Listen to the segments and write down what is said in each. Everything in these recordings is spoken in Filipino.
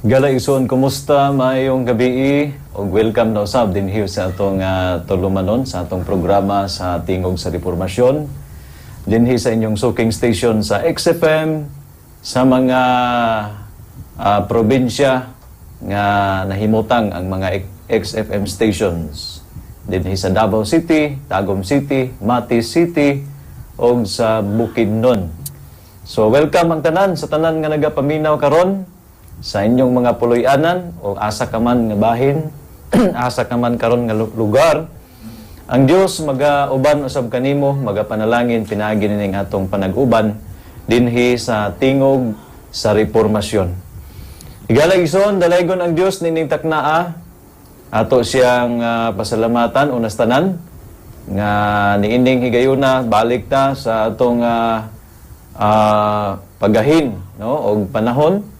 Gala Ison, kumusta? Maayong gabi o welcome na usab din here sa atong tulumanon sa atong programa sa Tingog sa Reformasyon. Dinhi sa inyong soaking station sa XFM sa mga probinsya nga nahimutang ang mga XFM stations. Dinhi sa Davao City, Tagum City, Mati City o sa Bukidnon. So welcome ang tanan sa tanan nga nagapaminaw karon sa inyong mga puloy-anan o asa ka man nga bahin, asa ka man karon nga lugar. Ang Dios magauban usab kanimo, magapanalangin pinaagi ning atong panag-uban dinhi sa Tingog sa Reformasyon. Higala ison dalaygon ang Dios nining taknaa ato siyang pasalamatan unas tanan nga niining higayuna balik ta sa atong pagahin no og panahon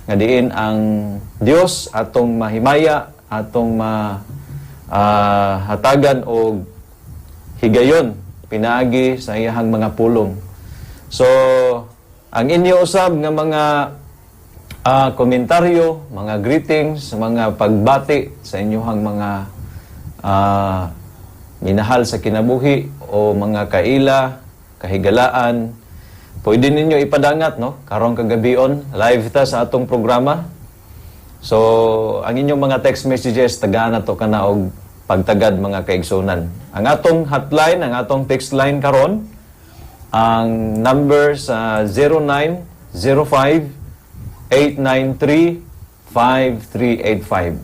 nga diin ang Dios atong mahimaya, atong hatagan o higayon pinaagi sa iyahang mga pulong. So, ang inyo usab nga mga komentaryo, mga greetings, mga pagbati sa inyong mga minahal sa kinabuhi o mga kaila, kahigalaan, pwede ninyo ipadangat, no? Karong kagabion, live ta sa atong programa. So, ang inyong mga text messages, tagaan na to ka na og pagtagad mga kaigsunan. Ang atong hotline, ang atong text line karon, ang number sa 0905-893-5385.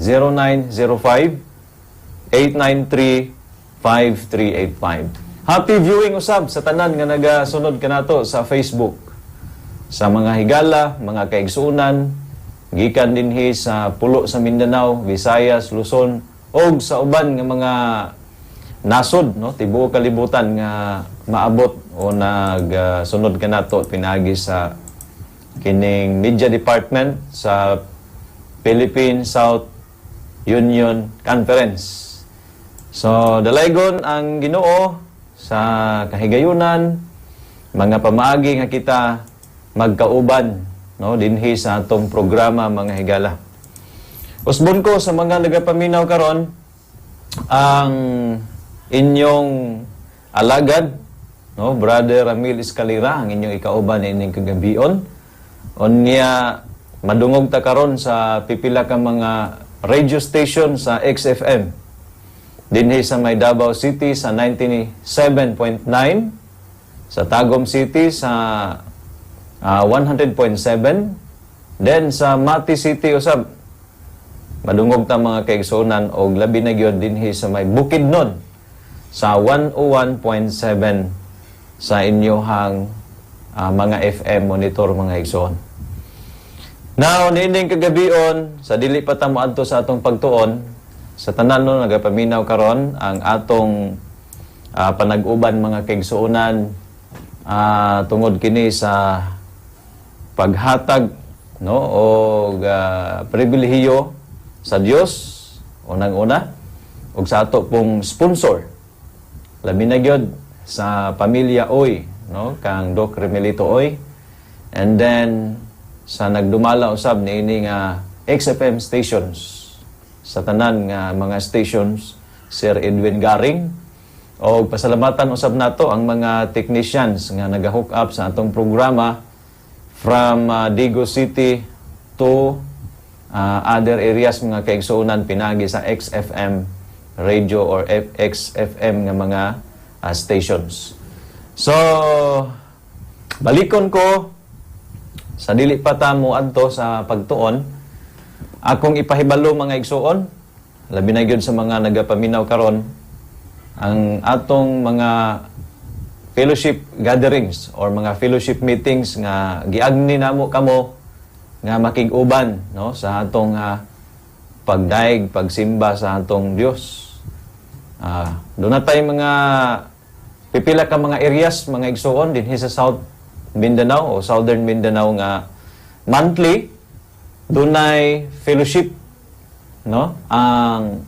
0905-893-5385. Happy viewing usab sa tanan nga nagasunod kanato sa Facebook. Sa mga higala, mga kaigsunan, gikan dinhi sa pulo sa Mindanao, Visayas, Luzon, og sa uban nga mga nasod, no, tibuok kalibutan nga maabot o nagsunod kanato pinagi sa kining media department sa Philippine South Union Conference. So, dalaygon ang Ginoo sa kahigayunan, mga pamaagi nga kita magkauban, no, dinhi sa atong programa mga higala. Usbon ko sa mga nagapaminaw karon ang inyong alagad, no, Brother Ramil Escalera, ang inyong ikauban ining kagabion. Unya madungog ta karon sa pipila ka mga radio station sa XFM. Dinhi sa may Davao City sa 97.9, sa Tagum City sa 100.7, then sa Mati City usab madungog ta mga kaigsunan og labi na gyud dinhi sa may Bukidnon sa 101.7 sa inyohang mga FM monitor mga igsoon. Now nining kagabion sa dili pa ta moadto sa atong pagtuon, sa tanan no nagapaminaw karon ang atong panag-uban mga kaigsuonan tungod kini sa paghatag no og pribilehiyo sa Dios unang-una ug sa ato pong sponsor labi na gyud sa pamilya Oy no kang Doc Remelito Oy, and then sa nagdumala usab niini nga XFM stations sa tanan nga mga stations, Sir Edwin Garing, o pasalamatan usab nato ang mga technicians nga nag-hook up sa atong programa from Digo City to other areas mga kaigsuonan pinagi sa XFM radio or XFM nga mga stations. So, balikon ko sa dili pa ta mo adto sa pagtuon. Akong ipahibalo mga igsuon, labi na gyud sa mga nagapaminaw karon, ang atong mga fellowship gatherings or mga fellowship meetings nga giagni namo kamo nga makig-uban no sa atong pagdaig, pagsimba sa atong Dios. Doon na tayo mga pipila ka mga areas, mga igsuon dinhi sa South Mindanao o Southern Mindanao nga monthly dunay fellowship no. Ang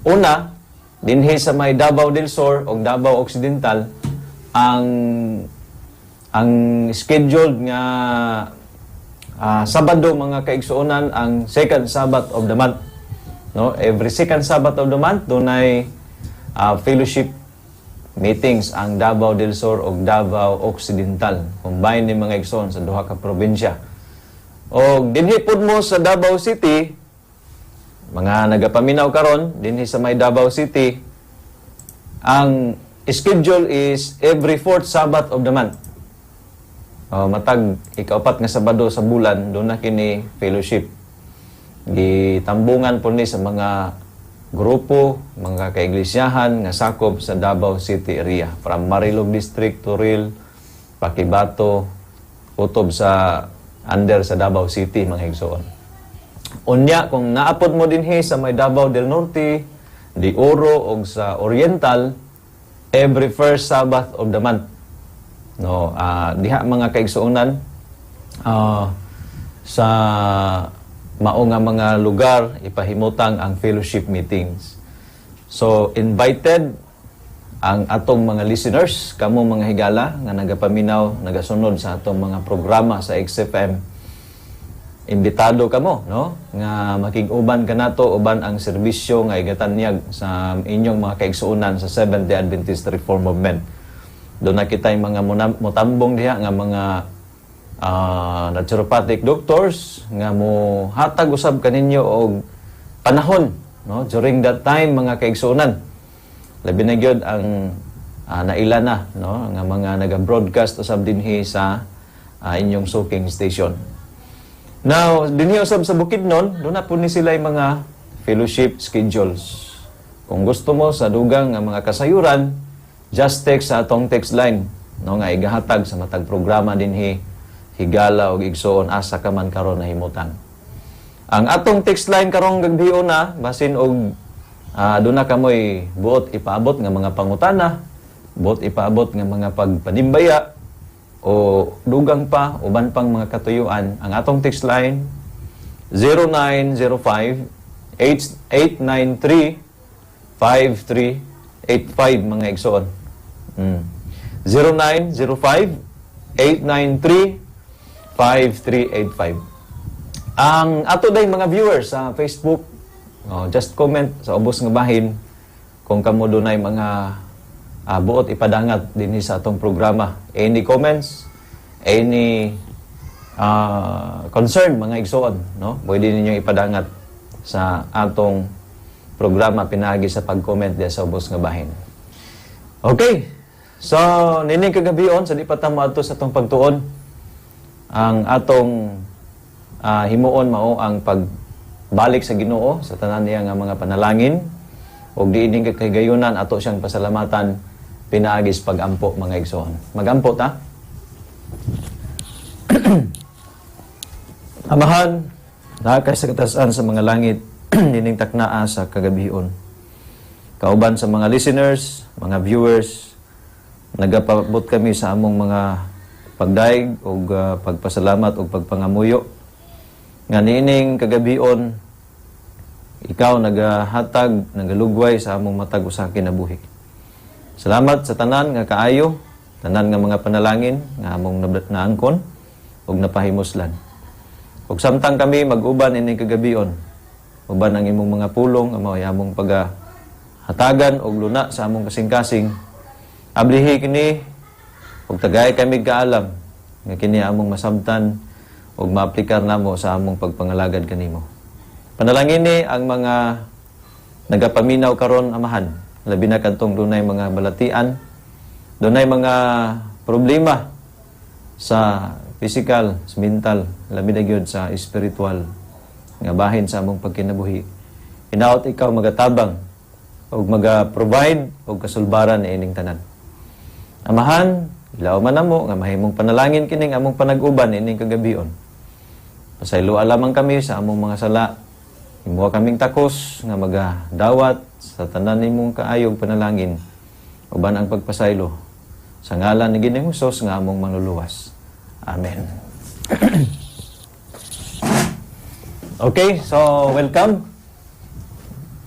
una dinhi sa may Davao del Sur o Davao Occidental ang scheduled nga Sabado mga kaigsuonan ang second Sabbath of the month. No, every second Sabbath of the month dunay fellowship meetings ang Davao del Sur ug Davao Occidental. Combine ni mga igsoon sa duha ka probinsya. Og dinhi pud mo sa Davao City, mga nagapaminaw karon dinhi sa may Davao City, ang schedule is every fourth Sabbath of the month. Matag ikaapat nga Sabado sa bulan doon na kini fellowship. Gitambungan po ni sa mga grupo, mga kaiglesiyahan nga sakop sa Davao City area. From Marilog District, Turil, Pakibato, utob sa under sa Davao City, mga higsoon. Unya, kung naapod mo dinhi sa may Davao del Norte, Di Oro, o sa Oriental, every first Sabbath of the month. No, diha mga kaigsuonan, sa mao nga mga lugar ipahimutang ang fellowship meetings. So invited ang atong mga listeners, kamo mga higala nga nagapaminaw, nagasunod sa atong mga programa sa XFM. Imbitado kamo, no, nga makig-uban kanato uban ang serbisyo nga igatanyag sa inyong mga kaigsuonan sa Seventh-day Adventist Reform Movement. Doon na kita'y mga mutambong diha nga mga naturopathic doctors nga mo hatag usab kaninyo og panahon, no, during that time mga kaigsuonan. Labi na gyud ang naila na, no, nga mga naga-broadcast usab dinhi sa inyong soaking station. Now, dinhi usab sa Bukidnon, doon na po ni sila yung mga fellowship schedules. Kung gusto mo sa dugang nga mga kasayuran, just text sa atong text line, no, nga igahatag sa matag programa dinhi higala og igsoon asa ka man karon na himutan. Ang atong text line karong gagbion na basin og doon na kamoy buot ipaabot nga mga pangutana, buot ipaabot nga mga pagpanimbaya o dugang pa uban pang mga katuyuan. Ang atong text line 0905-893-5385 mga igsoon. 0905-893-5385. Ang ato day mga viewers sa Facebook, just comment sa ubos nga bahin kung kamo dunay mga buot ipadangat dinhi sa atong programa. Any comments, any concern mga igsoon, no? Pwede ninyo ipadangat sa atong programa pinagi sa pag-comment diya sa ubos nga bahin. Okay. So, nining kagabion sa di pa ta moadto sa atong pagtuon, ang atong himuon mao ang pagbalik sa Ginoo sa tanan niya nga mga panalangin ug diining kagayunan ato siyang pasalamatan pinaagis pagampo mga igsoon. Magampo ta. Amahan, nakay sa katasan sa mga langit nining taknaa sa kagabion. Kauban sa mga listeners, mga viewers, nagapabot kami sa among mga pagdaig o pagpasalamat o pagpangamuyo. Nga niining kagabion, ikaw nagahatag, nagalugway sa among matag usa ka kinabuhi. Salamat sa tanan nga kaayo, tanan nga mga panalangin nga among naangkon o napahimuslan. Ug samtang kami mag-uban ining kagabion, uban ang imong mga pulong, ang mga among paghatagan o luna sa among kasing-kasing, ablihi kini ug tagay kami kaalam nga kini among masabtan ug maaplikar namo sa among pagpangalagad kanimo. Panalangin ni ang mga nagapaminaw karon amahan, labi na kadtong dunay mga balatian, dunay mga problema sa physical, sa mental, labi na gyud sa spiritual nga bahin sa among pagkinabuhi. Hinaot ikaw magatabang ug maga-provide og kasulbaran ining tanan. Amahan, ilaw man namo nga mahimong panalangin kining among panag-uban ining kagabion. Pasaylo lamang kami sa among mga sala. Himuha kaming takos nga magadawat sa tanan nimong kaayog panalangin uban ang pagpasaylo sa ngalan ni Ginoong Hesus nga among manluluwas. Amen. Okay, so welcome.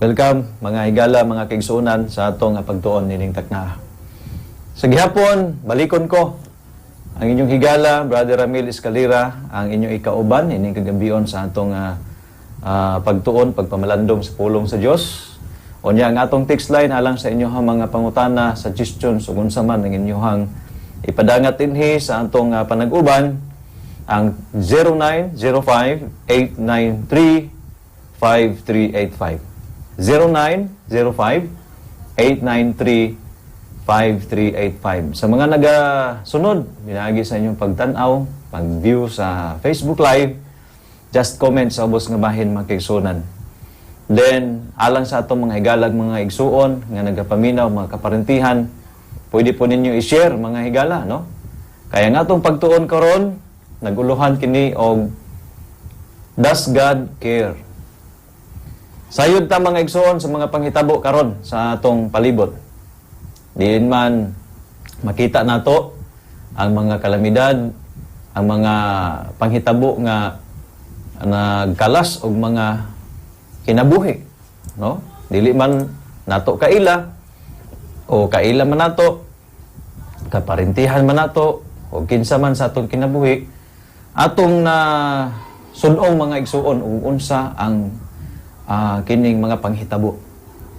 Welcome mga higala, mga kaigsuonan sa atong pagtuon nining takna. Sa gihapon, balikon ko Ang inyong higala, Brother Ramil Escalera, ang inyong ikauban, ining kagabion sa atong pagtuon, pagpamalandong sa pulong sa Dios. Unya ang atong text line alang sa inyong mga pangutana, suggestions ug unsa man ang inyong ipadangat dinhi sa atong panag-uban, ang 0905-893-5385. 0905-893-5385. Sa mga nagasunod, binagi sa inyong pagtanaw, pag-view sa Facebook Live, just comment sa ubos nga bahin mga kaigsuonan. Then, alang sa atong mga higalag mga igsuon, nga nagapaminaw, mga kaparentihan, pwede po ninyo i-share mga higala, no? Kaya nga atong pagtuon karon, naguluhan kini og Does God Care? Sayod ta mga igsuon sa mga panghitabo karon sa atong palibot. Diin man makita nato ang mga kalamidad, ang mga panghitabo nga nagkalas og mga kinabuhi, no? Dili man nato kaila o kaila man nato, kaparintihan man nato o kinsa man sa atong kinabuhi, atong na sunong mga igsuon ug unsa ang kining mga panghitabo,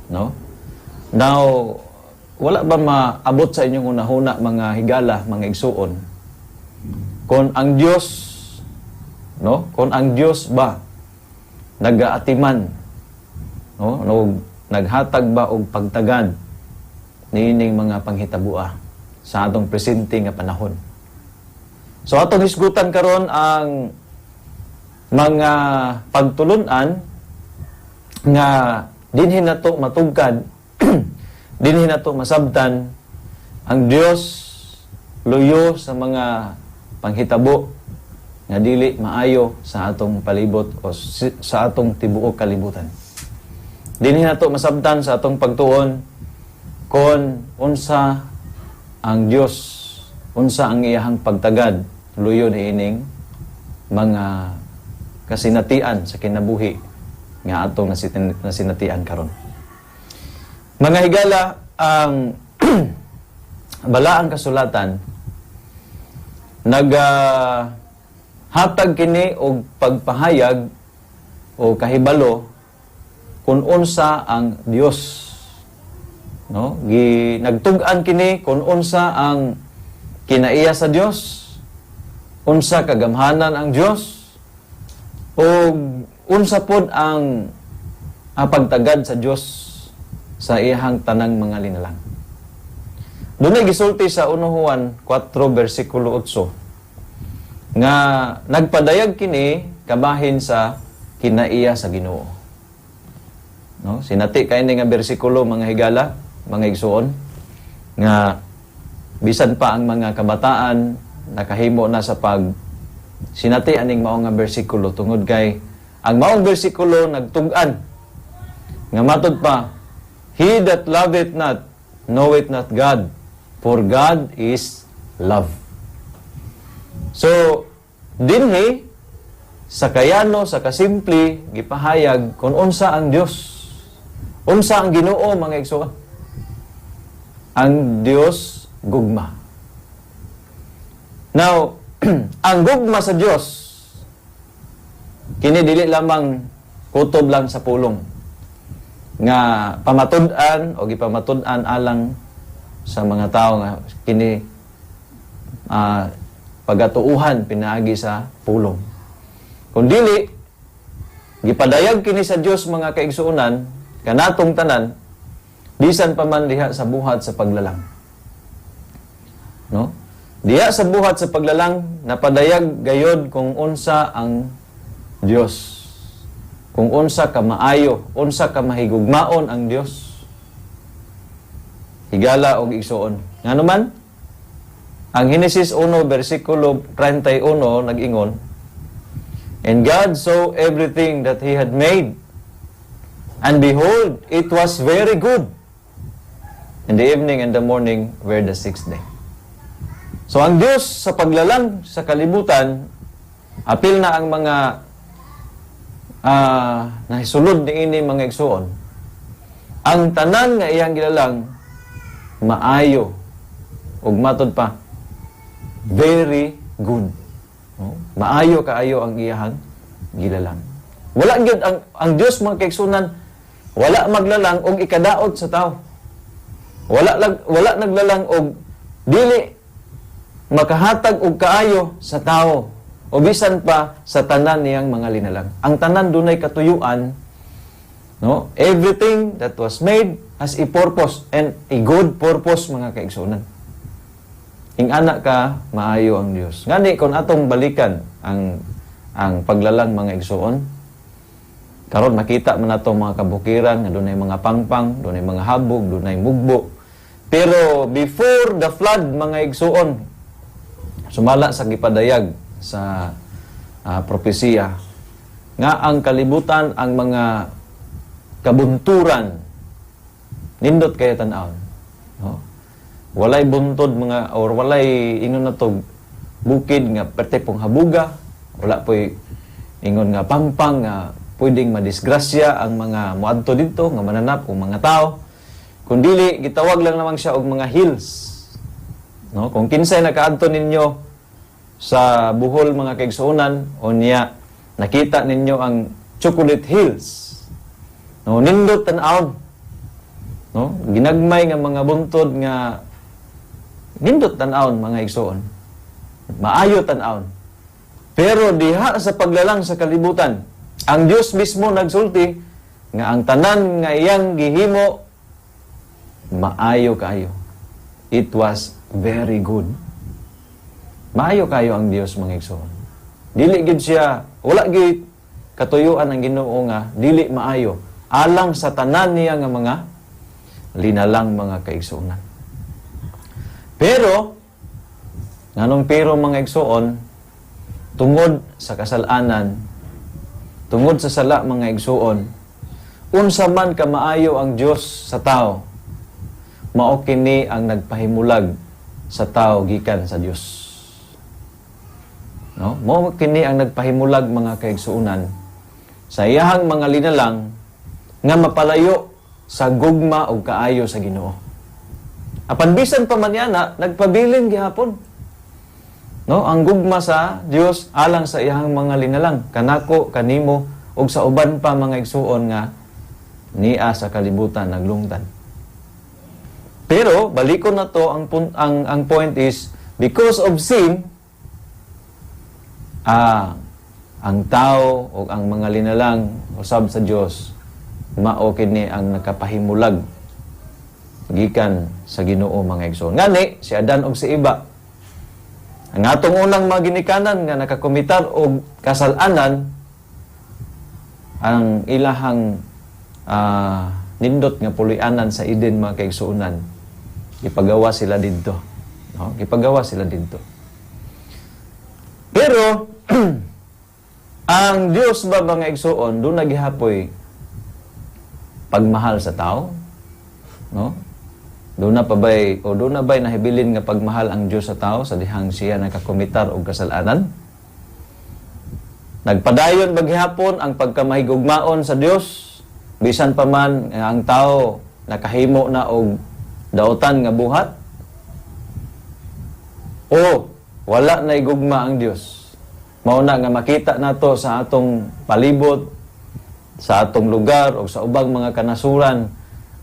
no? Now, wala ba maabot sa inyong unahuna mga higala, mga igsuon, kung ang Dios, no? Kung ang Dios ba nagaatiman, no, naghatag ba og pagtagad niining mga panghitabua sa atong presente nga panahon. So atong hisgutan karon ang mga pagtulunan nga dinhi nato matugkad dinhi nato masabtan ang Dios luyo sa mga panghitabo nga dili maayo sa atong palibot o sa atong tibuok kalibutan. Dinhi nato masabtan sa atong pagtuon kon unsa ang Dios, unsa ang iyahang pagtagad luyo niining mga kasinatian sa kinabuhi nga atong nasinatian karon. Mga higala, ang balaang kasulatan hatag kini og pagpahayag o kahibalo kung unsa ang Dios, no? Nagtug-an kini kung unsa ang kinaiya sa Dios, unsa kagamhanan ang Dios, o unsa pod ang pagtagad sa Dios sa iyang tanang mga linalang. Dunay gisulti sa 1 Juan 4 bersikulo 8 nga nagpadayag kini kabahin sa kinaiya sa Ginoo. No, sinati kay nga bersikulo mga higala, mga igsuon, nga bisan pa ang mga kabataan nakahimo na sa pag sinati aning mao nga bersikulo tungod kay ang maong bersikulo nagtug-an nga matud pa, He that loveth not knoweth not God, for God is love. So dinhi sa kayano, sa kasimple gipahayag kung unsa ang Dios, unsa ang Ginoo mga igsoon. Ang Dios gugma. Now, ang gugma sa Dios kini dili lamang kutob lang sa pulong nga pamatud-an o gipamatud-an alang sa mga tao nga kini pagatuuhan pinaagi sa pulong. Kung dili gipadayag kini sa Dios mga kaigsuonan kanatong tanan bisan pa man diha sa buhat sa paglalang. No? Diha sa buhat sa paglalang napadayag gayod kung unsa ang Dios. Kung unsa ka maayo, unsa ka mahigugmaon ang Dios. Higala og igsuon. Ngano man? Ang Genesis 1 bersikulo 31 nag-ingon, And God saw everything that He had made, and behold, it was very good. And the evening and the morning were the sixth day. So ang Diyos sa paglalang sa kalibutan, apil na ang mga nahisulod ni ini mga igsuon. Ang tanan nga iyang gilalang maayo ug matod pa very good. No? Maayo kaayo ang iyahang gilalang. Wala gyud ang Dios mga kaigsunan, wala maglalang og ikadaot sa tao. Wala naglalang og dili makahatag og kaayo sa tao o bisan pa sa tanan niyang mga linalang. Ang tanan dunay katuyuan, no? Everything that was made has a purpose and a good purpose mga kaigsunan. Ing anak ka maayo ang Dios. Ngani kon atong balikan ang paglalang mga igsuon, karon makita man nato mga kabukiran nga dunay mga pangpang, dunay mga habog, dunay mugbo. Pero before the flood mga igsuon, sumala sa gipadayag sa propesiya nga ang kalibutan, ang mga kabunturan nindot kay tan-aw, no? Walay buntod mga or walay ingon na to bukid nga perte pong habuga, wala po'y ingon nga pangpang nga pwedeng madisgrasya ang mga muadto dito nga mananap o mga tao, kundili gitawag lang naman siya og mga hills, no? Kung kinsay nakaadto ninyo sa Bohol mga kaigsuonan o niya nakita ninyo ang Chocolate Hills, no? Nindot tan-aw, no? Ginagmay nga mga buntod nga nindot tan-aw mga igsuon, maayo tan-aw. Pero diha sa paglalang sa kalibutan, ang Dios mismo nagsulti nga ang tanan nga iyang gihimo maayo kayo. It was very good. Maayo kayo ang Dios mga igsoon. Dili gid siya, wala gid katuyuan ang Ginoo nga dili maayo alang sa tanan niya nga mga linalang mga kaigsuonan. Pero nganong pero mga igsuon, tungod sa kasalanan, tungod sa sala mga igsuon, unsa man ka maayo ang Dios sa tao, mao kini ang nagpahimulag sa tao gikan sa Dios. No? Mao kini ang nagpahimulag mga kaigsuonan sa iyahang mga linalang nga mapalayo sa gugma o kaayo sa Ginoo. Apan bisan pa man yana, nagpabilin gihapon. No, ang gugma sa Dios alang sa iyang mga linalang, kanako, kanimo ug sa uban pa mga igsuon nga niya sa kalibutan naglungtan. Pero balikon na to ang point is because of sin, ang tao o ang mga linalang usab sa Dios mao kini ang nakapahimulag gikan sa Ginoo mga igsoon. Ngani si Adan ug si Eva, ang atong unang mga ginikanan nga nakakomitar og kasalanan, ang ilahang nindot nga puloy-anan sa Eden mga kaigsuonan, gipagawa sila didto. No? Gipagawa sila didto. Pero ang Dios ba mga igsuon do nagihapoy pagmahal sa tao? No? Doon na ba'y nahibilin nga pagmahal ang Diyos sa tao sa dihang siya nakakomitar og kasalanan? Nagpadayon baghapon ang pagkamahigugmaon sa Dios bisan pa man ang tao nakahimo na og daotan nga buhat? O wala na igugma ang Dios? Mao na nga makita nato sa atong palibot, sa atong lugar o sa ubang mga kanasuran,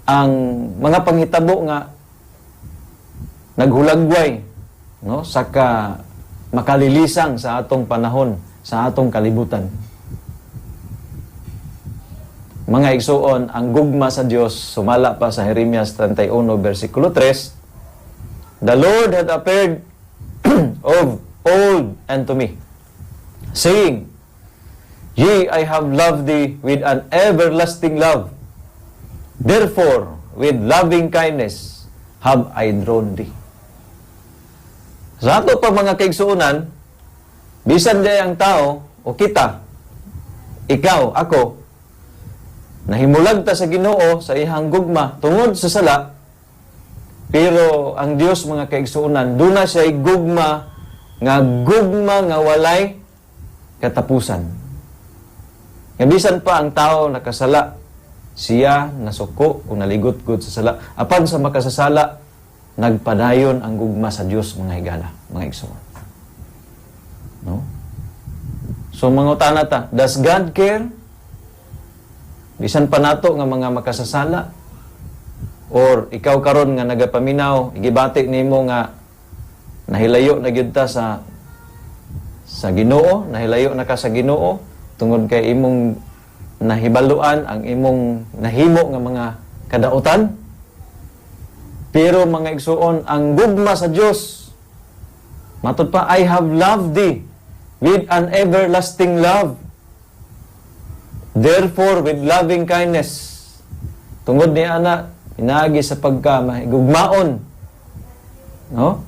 ang mga panghitabo nga naghulagway, no, saka makalilisang sa atong panahon, sa atong kalibutan. Mga igsuon, ang gugma sa Dios sumala pa sa Jeremias 31 versikulo 3, "The Lord had appeared of old unto me, saying, Yea, I have loved thee with an everlasting love. Therefore, with loving kindness have I drawn thee." Sa ato pa mga kaigsuonan, bisan day ang tao o kita, ikaw, ako, nahimulag ta sa Ginoo sa ihang gugma tungod sa sala, pero ang Dios mga kaigsuonan, doon na siya gugma nga walay katapusan. Nga bisan pa ang tao nakasala, siya nasuko o naligot-gut sa sala. Apan sa makasasala, nagpadayon ang gugma sa Dios mga higala, mga igsoon. So mangutana ta, does God care? Bisan pa nato nga mga makasasala? Or ikaw karon nga nagapaminaw, igibati nimo nga nahilayo na gyud ta sa Ginoo, nahilayo na ka sa Ginoo tungod kay imong nahibaluan ang imong nahimo nga mga kadautan. Pero mga igsuon, ang gugma sa Dios, matud pa, I have loved thee with an everlasting love. Therefore, with loving kindness, tungod ni ana, inaagi sa pagkamahigugmaon, no?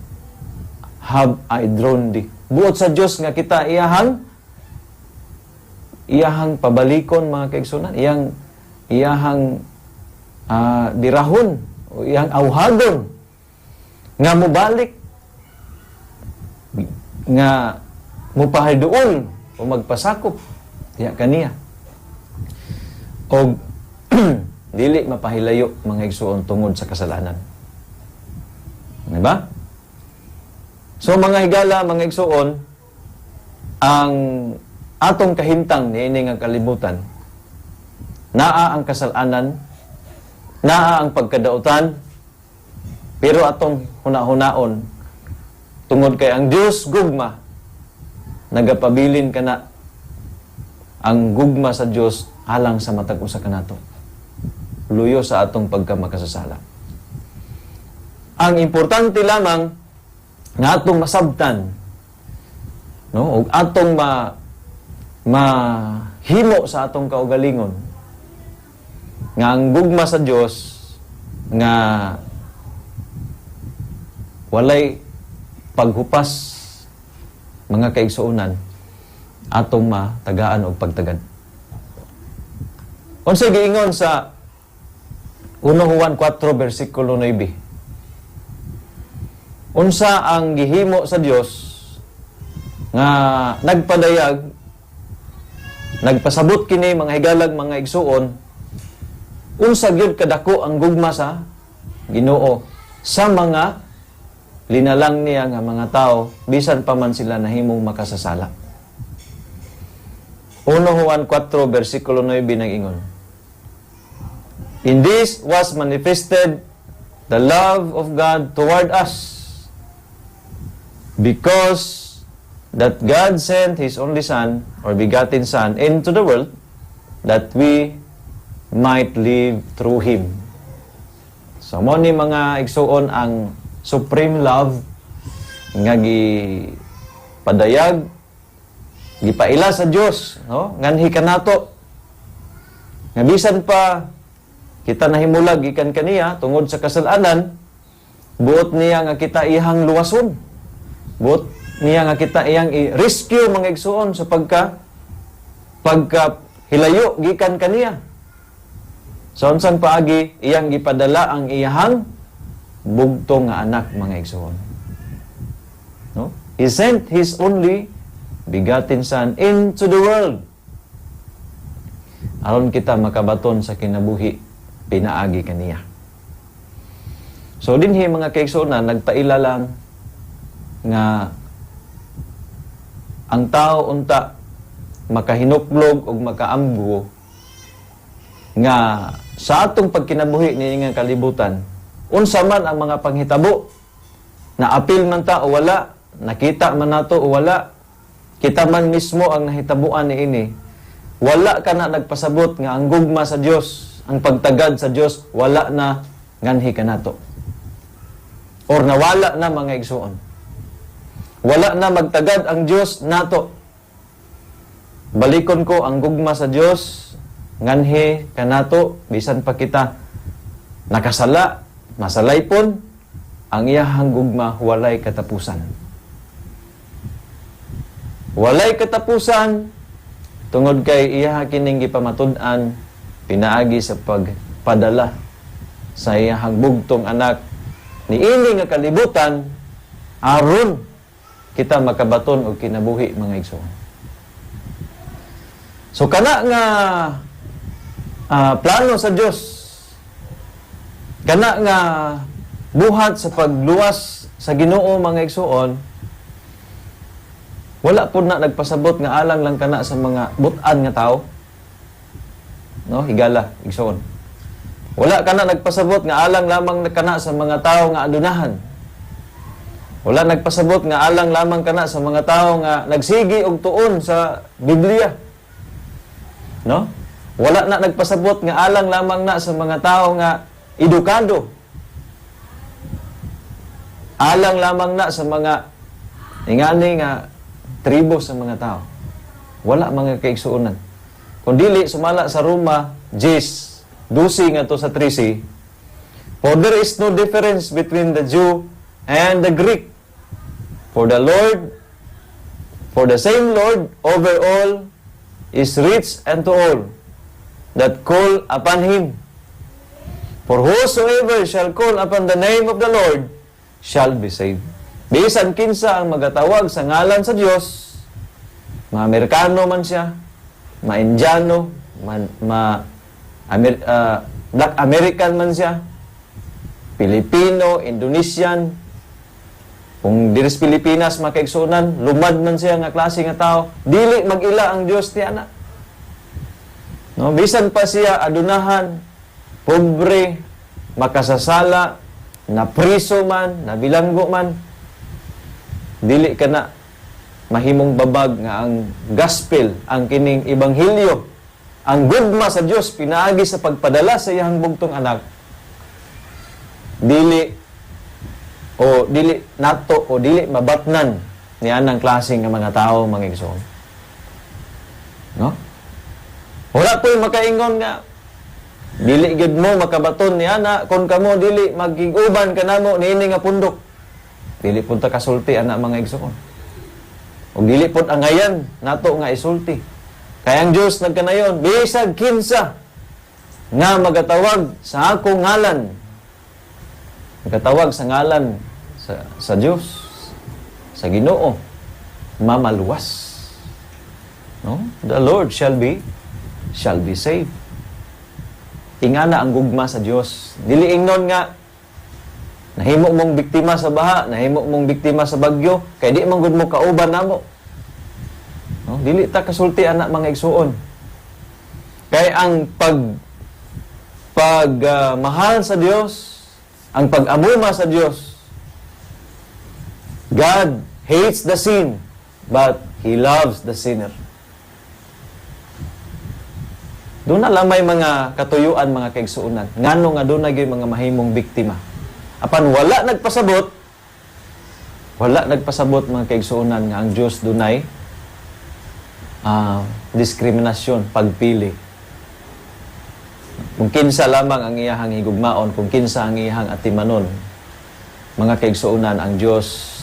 Have I drawn thee. Buot sa Dios nga kita iyahang pabalikon mga kaigsunan, iyahang dirahon o iyang awhagon nga mobalik nga mupahiduon o magpasakop diya kaniya o dili mapahilayo mga igsuon tungod sa kasalanan. Diba? So mga higala, mga igsuon, ang atong kahimtang niini nga kalibutan, naa ang kasalanan, naa ang pagkadautan, pero atong huna-hunaon, tungod kay ang Dios gugma, nagapabilin ka na ang gugma sa Dios alang sa matag usa kanato. Luyo sa atong pagkamakasasala. Ang importante lamang nga atong masabtan, no, ug atong mahimo sa atong kaugalingon nga ang gugma sa Dios nga walay paghupas mga kaigsuonan atong matagaan og pagtagad. Unsay giingon sa 1 Juan 4 versikulo 9? Unsa ang gihimo sa Dios nga nagpadayag, nagpasabot kini mga higalag, mga igsuon, unsa gyud kadako ang gugma sa Ginoo sa mga linalang niya nga mga tao bisan pa man sila nahimong makasasala. 1 Juan 4 versikulo 9 nag-ingon, In this was manifested the love of God toward us, because that God sent His only Son, or begotten Son, into the world, that we might live through Him. So, mo ni mga igsuon ang supreme love nga gipadayag, gipaila sa Dios, no? Nganhi kanato nga bisan pa kita nahimulag gikan kaniya tungod sa kasalanan, buot niya nga kita iyang luwason. Buot niya nga kita iyang i-rescue mga igsuon sa pagka hilayo gikan kaniya. Sa unsang paagi iyang gipadala ang iyang bugtong nga anak mga igsuon. No? He sent His only begotten Son into the world. Aron kita makabaton sa kinabuhi pinaagi kaniya. So dinhi mga kaigsuonan nagpaila lang nga ang tao unta makahinuklog o makaamgo nga sa atong pagkinabuhi ni nga kalibutan, unsa man ang mga panghitabo na apil man ta o wala, nakita man nato o wala, kita man mismo ang nahitabuan niini, wala ka na nagpasabot nga ang gugma sa Dios, ang pagtagad sa Dios, wala na nganhi ka nato. Or nawala na mga igsuon. Wala na magtagad ang Dios nato. Balikon ko ang gugma sa Dios, nganhi kanato bisan pa kita nakasala, masalaypon, ang iyahang gugma walay katapusan. Walay katapusan tungod kay iyaha kining gipamatud-an pinaagi sa pagpadala sa iyahang bugtong anak niini nga kalibutan aron kita makabaton og kinabuhi mga igsoon. So kana nga plano sa Dios, kana nga buhat sa pagluwas sa Ginoo mga igsoon, Wala po na nagpasabot nga alang lang kana sa mga butan nga tao. No, higala, igsoon. Wala kana nagpasabot nga alang lamang kana sa mga tao nga adunahan. Wala nagpasabot nga alang lamang kana sa mga tao nga nagsigi og tuon sa Biblia. No? Wala na nagpasabot nga alang lamang na sa mga tao nga edukado. Alang lamang na sa mga ingani nga tribo sa mga tao. Wala mga kaigsuonan. Kung dili sumala sa Roma 10:12 nga to sa 13, for there is no difference between the Jew and the Greek. For the same Lord over all is rich unto all that call upon him. For whosoever shall call upon the name of the Lord shall be saved. Bisan kinsa ang magatawag sa ngalan sa Dios, ma-Amerikano man siya, ma-Indiano, Black American man siya, Pilipino, Indonesian, kung diris Pilipinas makaigsunan, lumad man siya nga klase nga tao, dili mag-ila ang Dios ti ana. No, bisan pa siya adunahan, pobre, makasasala, na priso man, na bilanggo man, dili ka na mahimong babag nga ang gospel, ang kining ebanghelyo, ang gugma sa Dios pinaagi sa pagpadala sa iyang bugtong anak, dili nato o dili mabatnan ni anang klaseng nga mga tao mga igsoon. No? Wala po yung makaingon nga dili gid mo makabaton ni ana kon kamo dili magiguban kanamo niini nga pundok. Dili pud ta kasulti ana mga igsoon. Ug dili pud angayan nato nga isulti. Kaya ang Dios nagkanayon bisag kinsa nga magatawag sa akong ngalan. Magatawag sa ngalan sa Dios, sa Ginoo, mamaluwas. No? The Lord shall be saved. Ingana ang gugma sa Dios. Dili ingnon nga nahimo mong biktima sa baha, nahimo mong biktima sa bagyo, kay di man gud mo kauban namo. No? Dili ta kasulti ana mga igsuon. Kay ang mahal sa Dios, ang pag-amuma sa Dios, God hates the sin, but He loves the sinner. Doon na lang may mga katuyuan, mga kaigsuunan. Ngano nga doon na mga mahimong biktima. Apan wala nagpasabot mga kaigsuunan nga ang Diyos dunay diskriminasyon, pagpili. Kung kinsa lamang ang iyahang higugmaon, kung kinsa ang iyahang atimanon, mga kaigsuunan, ang Diyos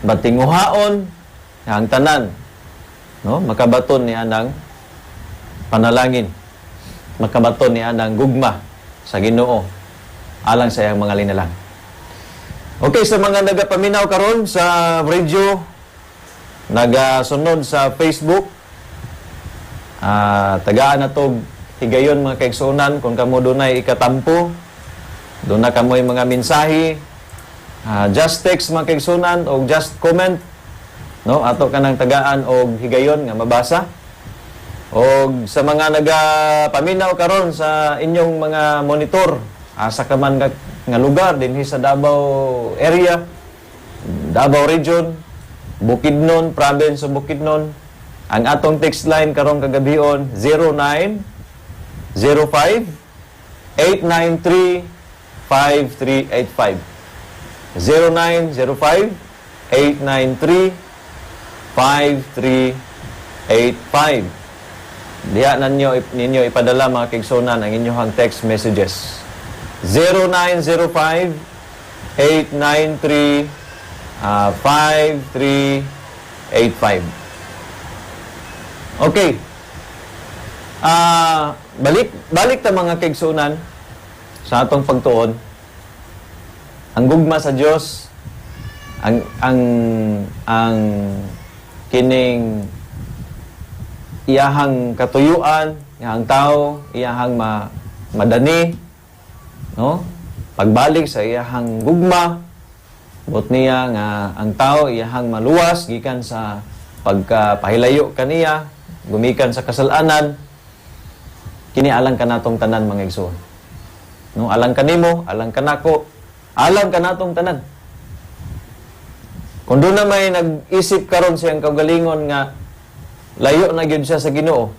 batinguhaon ang tanan, no? Makabaton ni anang panalangin, makabaton ni anang gugma sa Ginoo alang sa iyang mga linalang. Okay, sa mga nagapaminaw karon sa radio, nagasunod sa Facebook, tagaan na to higayon mga kaigsuonan, kung kamo dunay ikatampo, doon na kamoy mga mensahe, just text mga kaigsuonan o just comment, no? Ato kanang tagaan og higayon nga mabasa. O sa mga nagapaminaw karon sa inyong mga monitor, sa kaman nga lugar dinhi sa Davao area, Davao region, Bukidnon, province of Bukidnon, ang atong text line karong kagabion 0905-893-5385. 0905-893-5385. Diha ninyo ipadala mga kaigsuonan ang inyong text messages. 0905-893-5385. Okay. Balik ta mga kaigsuonan sa atong pagtuon. Ang gugma sa Dios, ang kining iyahang katuyuan, iyahang tao, iyahang madani, no? Pagbalik sa iyahang gugma, Buot niya nga ang tao iyahang maluwas gikan sa pagkapahilayo kaniya, gumikan sa kasalanan. Kini alang kanatong tanan mga igsoon. No, alang kanimo, alang kanako, alang kanatong tanan. Kung doon na may nag-isip karon siyang kaugalingon nga layo na gyud siya sa Ginoo.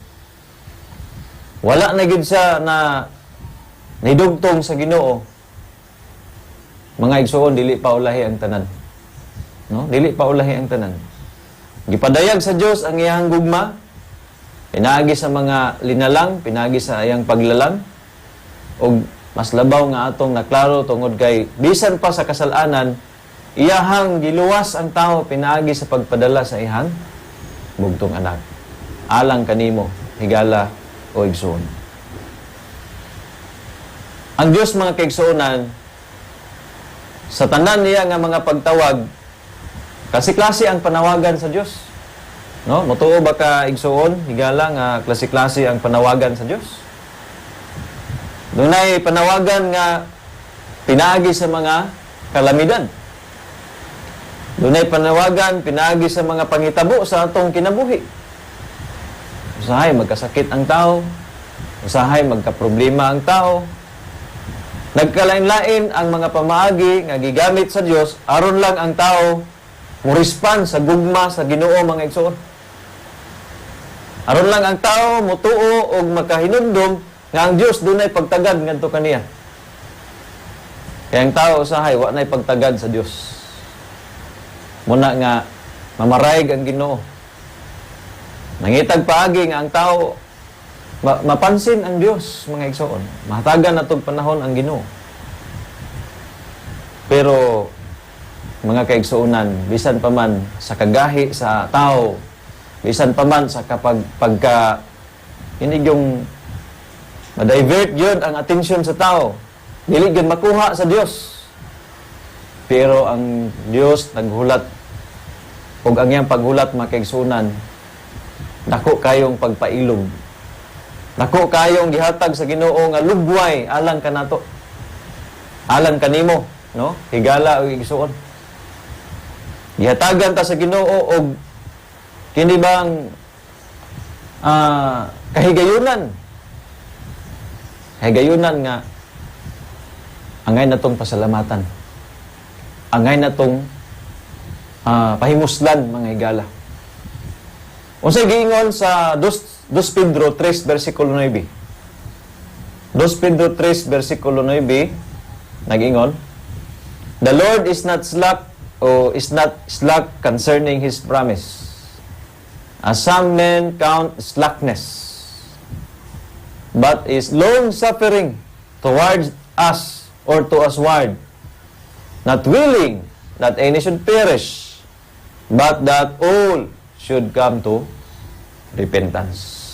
Wala na gyud siya na nidugtong sa Ginoo. Mga igsoon, dili pa ulahi ang tanan. No? Dili pa ulahi ang tanan. Gipadayag sa Dios ang iyang gugma, pinaagi sa mga linalang, pinaagi sa iyang paglalang, o mas labaw nga atong naklaro tungod kay bisan pa sa kasalanan, iyahang giluwas ang tao pinaagi sa pagpadala sa iyang bugtong anak. Alang kanimo, higala o igsoon. Ang Dios mga kaigsuonan, sa tanan niya nga mga pagtawag, klase-klase ang panawagan sa Dios. No? Mutuo ba ka igsuon, higala nga klase-klase ang panawagan sa Dios? Dunay panawagan nga pinaagi sa mga kalamidad. Dunay panawagan pinaagi sa mga pangitabo sa atong kinabuhi. Usahay magkasakit ang tao, usahay magkaproblema ang tao. Nagkalain-lain ang mga pamaagi nga gigamit sa Dios aron lang ang tao mo-respond sa gugma sa Ginoo mga igsoon. Aron lang ang tao mutuo og makahinumdom nga ang Dios dunay pagtagad ngadto kaniya. Kaya ang tao usahay wa nay pagtagad sa Dios. Muna nga mamarayg ang Ginoo. Nangitag paagi nga ang tao mapansin ang Dios mga igsoon. Mahatagan natong panahon ang Ginoo. Pero mga kaigsuonan, bisan pa man sa kagahi sa tao, bisan pa man sa pagka hindi yung ma-divert yun ang atensyon sa tao, dili gyud makuha sa Dios. Pero ang Dios naghulat ug ang iyang paghulat mga kaigsuonan, dako kayong pagpailog. Nako kayong gihatag sa Ginoo nga lugway alang kanato. Alang kanimo, no? Higala o igsuon. Gihatagan ta sa Ginoo og kini bang kahigayunan. Kahigayunan nga angay natong pasalamatan. Angay natong pahimuslan mga higala. Unsay giingon sa 2 Pedro 3, versikulo 9. 2 Pedro 3, versikulo 9, nag-ingon, the Lord is not slack concerning His promise, as some men count slackness, but is long-suffering towards us, or to usward, not willing that any should perish, but that all should come to repentance.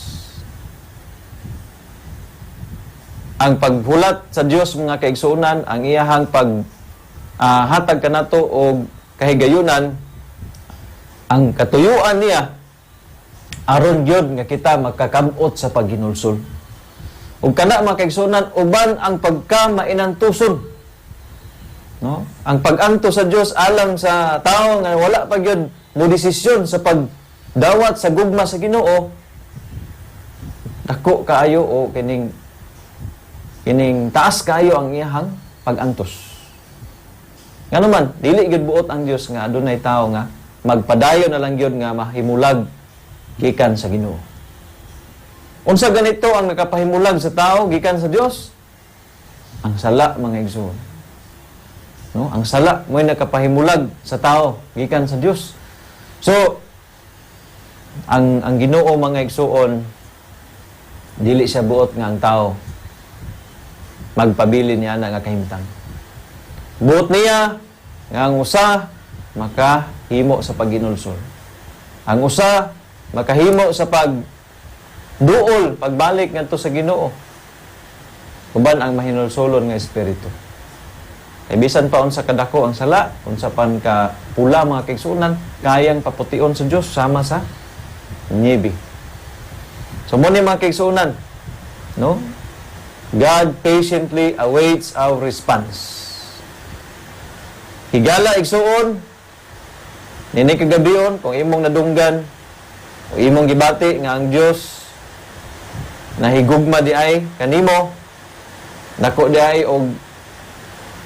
Ang paghulat sa Dios mga kaigsuonan, ang iyahang hatag kanato og kahigayunan, ang katuyuan niya aron gyud nga kita magkakamot sa paghinulsol. Ug kana mga kaigsuonan, uban ang pagkamainantuson. No? Ang pag-anto sa Dios alang sa tao nga wala pa gyud mo desisyon sa pagdawat sa gugma sa Ginoo, dako kaayo o kining taas kayo ang iyahang pag-antos. Nga naman, dili gyud buot ang Dios nga adunay tao nga magpadayon na lang gyud nga mahimulag gikan sa Ginoo. Unsa ganito ang nakapahimulag sa tao gikan sa Dios? Ang sala mga igsoon. No, ang sala mo'y nakapahimulag sa tao gikan sa Dios. So ang Ginoo mga igsoon, dili siya buot nga ang tao magpabili niya na nga kahimtang. Buot niya nga ang usa makahimo sa paghinulsol. Ang usa makahimo sa pagduol, pagbalik ngadto sa Ginoo. Uban ang mahinulsolon nga espiritu. Kay bisan pa unsa kadako ang sala, unsa pan ka pula mga kaigsuonan, kayang papution sa Dios sama sa nibi. So mo ni mga kaigsuonan, no? God patiently awaits our response. higala igsuon, nini kagabion, kung imong nadunggan, o imong gibati nga ang Dios nahigugma di ay kanimo, dako di ay og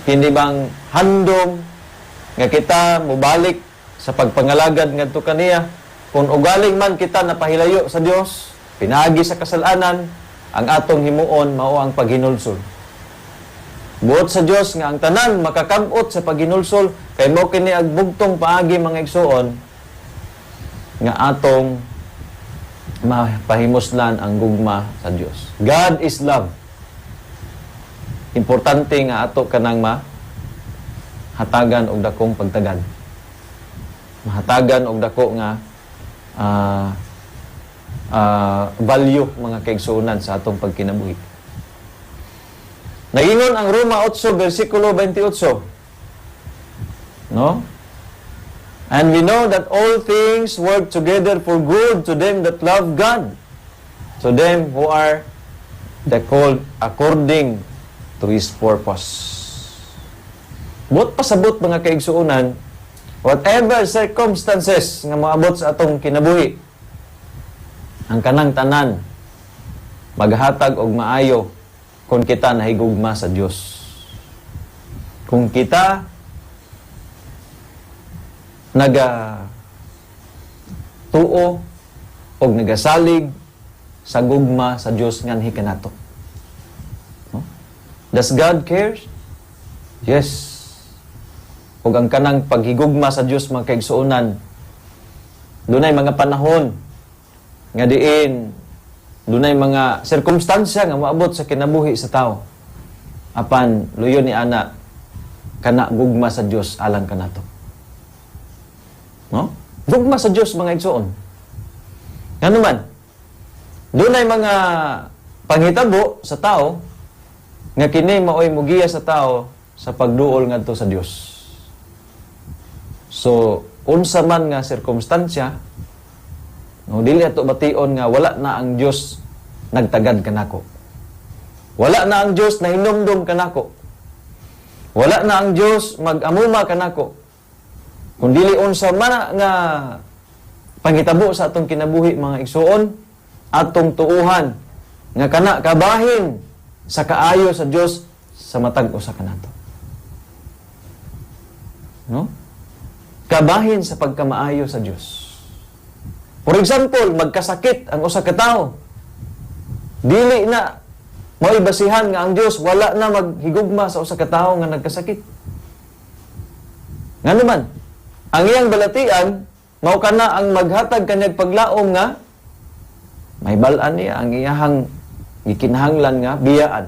kini bang handom nga kita mubalik sa pagpangalagad ngadto kaniya. Kung ugaling man kita napahilayo sa Dios, pinaagi sa kasalanan, ang atong himuon mao ang paghinulsol. Buot sa Dios nga ang tanan makakamot sa paghinulsol, kay mao kini agbugtong paagi mga igsuon nga atong mapahimuslan ang gugma sa Dios. God is love. Importante nga ato kanang mahatagan og dakong pagtagad. Mahatagan og dako nga value mga kaigsuonan sa atong pagkinabuhi. Nagingon ang Roma 8 versikulo 28. No? And we know that all things work together for good to them that love God, to them who are the called according to His purpose. Buot pasabot mga kaigsuonan, whatever circumstances nga moabot sa atong kinabuhi, ang kanang tanan maghatag og maayo kung kita nahigugma sa Dios. Kung kita tuo og nagasalig sa gugma sa Dios nganhi kanato. No? Does God cares? Yes. Ug ang kanang paghigugma sa Dios mga kaigsuonan, dunay mga panahon nga diin, dunay mga sirkumstansya nga moabot sa kinabuhi sa tao. Apan luyo ni ana kana gugma sa Dios alang kanato. No? Gugma sa Dios mga igsuon. Ngano man, dunay mga panghitabo sa tao nga kini maoy mugiya sa tao sa pagduol ngadto sa Dios. So, unsa man nga sirkumstansya, no, dili ato bation nga wala na ang Dios nagtagad kanako. Wala na ang Dios na hinumdum kanako. Wala na ang Dios mag-amuma kanako. Kung dili unsa man nga panghitabo sa atong kinabuhi mga igsuon, atong tuuhan nga kana kabahin sa kaayo sa Dios sa matag usa kanato. No? Kabahin sa pagkamaayo sa Dios. For example, magkasakit ang usa ka tawo. Dili na mo'y basihan nga ang Dios wala na maghigugma sa usa ka tawo nga nagkasakit. Ngano man, ang iyang balatian mao kana ang maghatag kanyang paglaom nga may bal-an niya ang iyahang gikinahanglan nga biyaan.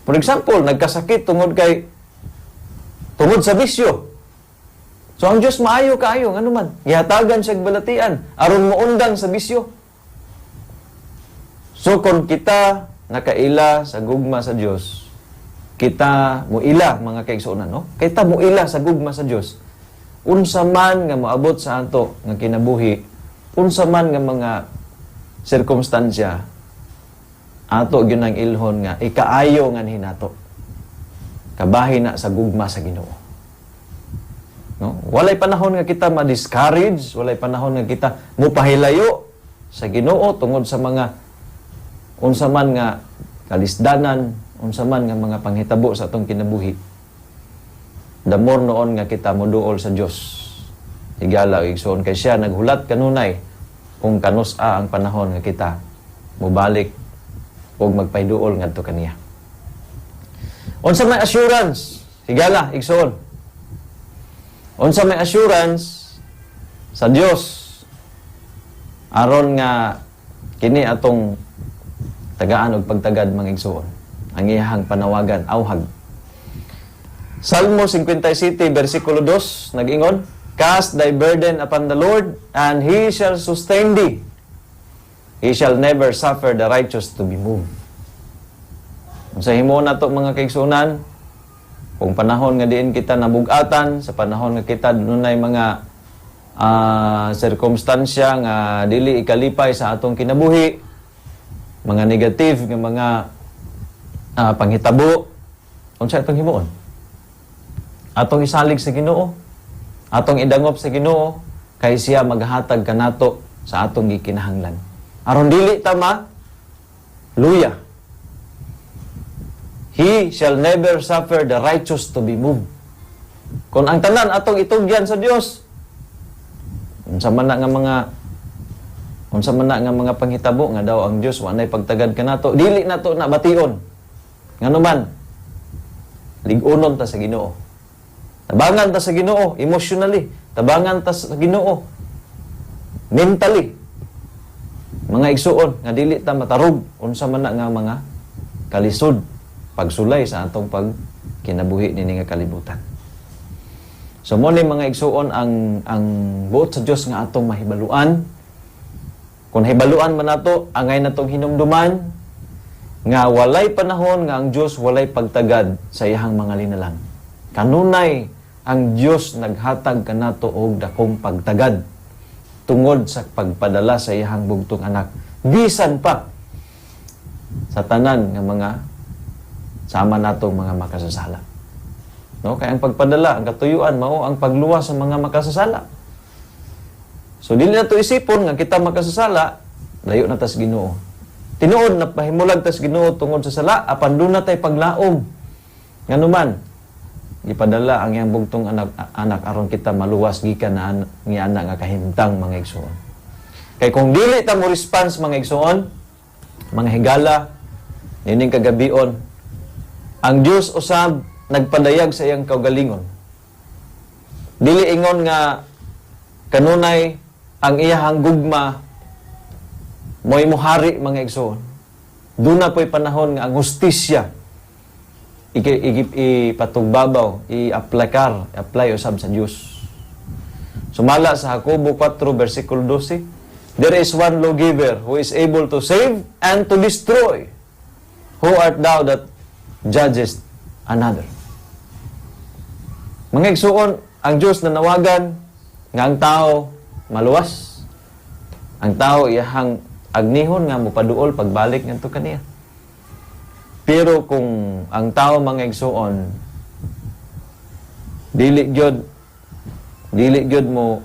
For example, nagkasakit tungod sa bisyo. So ang Dios maayo kaayo ngano man, gihatagan siya balatian aron moundang sa bisyo. So kung kita nakaila sa gugma sa Dios, kita muila mga kaigsuonan, no? Kita muila sa gugma sa Dios. Unsa man nga moabot sa ato nga kinabuhi, unsa man nga mga sirkumstansya, ato gyud ang ilhon nga ikaayo nga hinato. Kabahin na sa gugma sa Ginoo. No? Walay panahon nga kita ma-discourage, walay panahon nga kita mupahilayo sa Ginoo tungod sa mga unsa man nga kalisdanan, unsa man nga mga panghitabo sa atong kinabuhi. The more noon nga kita moduol sa Dios. Higala igsoon kay siya naghulat kanunay kung kanus-a ang panahon nga kita mobalik og magpayduol ngadto kaniya. Unsa may assurance? Higala igsoon. Unsa may assurance sa Dios aron nga kini atong tagaan og pagtagad mga igsoon. Ang iyahang panawagan awhag. Salmo 57 versikulo 2 nag-ingon, "Cast thy burden upon the Lord, and He shall sustain thee. He shall never suffer the righteous to be moved." Sa himo nato mga kaigsunan, kung panahon nga diin kita nabugatan, sa panahon nga kita dunay mga sirkumstansya nga dili ikalipay sa atong kinabuhi, mga negative nga mga panghitabo, unsa atong himuon? atong isalig sa Ginoo, atong idangop sa Ginoo, kay siya maghatag kanato sa atong gikinahanglan. Aron dili ta luya. He shall never suffer the righteous to be moved. Kung ang tanan atong itugyan sa Dios, unsa man na nga mga panghitabo nga daw ang Dios wa nay pagtagad kanato, dili nato na bation. Nganuman, lig-unon ta sa Ginoo. Tabangan ta sa Ginoo emotionally, tabangan ta sa Ginoo mentally. Mga igsuon nga dili ta matarog unsa man na nga mga kalisod pagsulay sa atong pagkinabuhi nini nga kalibutan. So mo ni mga igsuon ang buot sa Dios nga atong mahibaluan. Kung hibaluan man nato, angay natong hinumduman nga walay panahon nga ang Dios walay pagtagad sa iyang mga linalang. Kanunay ang Dios naghatag kanato og dakong pagtagad tungod sa pagpadala sa iyang bugtong anak. Bisan pa sa tanan nga mga sama natong mga makasasala. No, kaya ang pagpadala, ang katuyuan mao ang pagluwas sa mga makasasala. So dili na to isipon nga kita makasasala, layo na tas Ginoo. Tinuod na pahimulag tas Ginoo tungod sa sala, apan doon na tay paglaom. Nganuman, ipadala ang iyang bugtong anak aron kita maluwas gikan na ni ana nga kahimtang mga igsoon. Kay kung dili ta mo response mga igsoon, mga higala, nining kagabion, ang Dios usab nagpadayag sa iyang kaugalingon. Dili ingon nga kanunay ang iyahang gugma mo'y muhari mga igsoon. Doon na po'y panahon nga ang hustisya ipatugbabaw, i-apply usab sa Diyos. Sumala sa Jacobo 4 versikulo 12, there is one lawgiver who is able to save and to destroy. Who art thou that judgest another? Mga igsuon, ang Diyos na nawagan nga ang tao maluwas. Ang tao iyahang agnihon nga mopaduol pagbalik ngadto kaniya. Pero kung ang tao mga igsuon dili gyud mo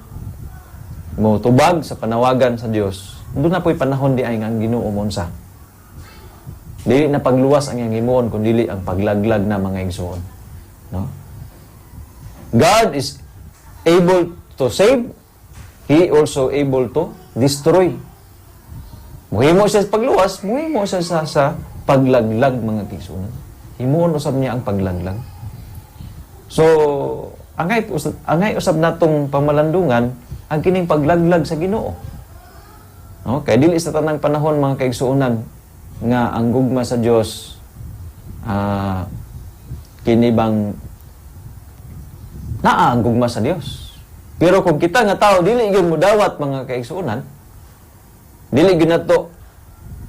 tubag sa panawagan sa Dios, doon na po'y panahon di ay nga ang Ginoo monsa. Dili na pagluwas ang iyang himuon kun dili ang paglaglag na mga igsuon. No? God is able to save, He also able to destroy. Muhimo siya sa pagluwas, muhimo siya sa paglaglag mga igsuon. Himuon usab niya ang paglaglag. So, angay usab natong pamalandungan ang kining paglaglag sa Ginoo. No? Kay dili sa tanang panahon mga kaigsuonan nga ang gugma sa Dios kini bang naa ang gugma sa Dios. Pero kung kita nga tao dili gyud mo dawat mga kaigsuonan, dili gyud nato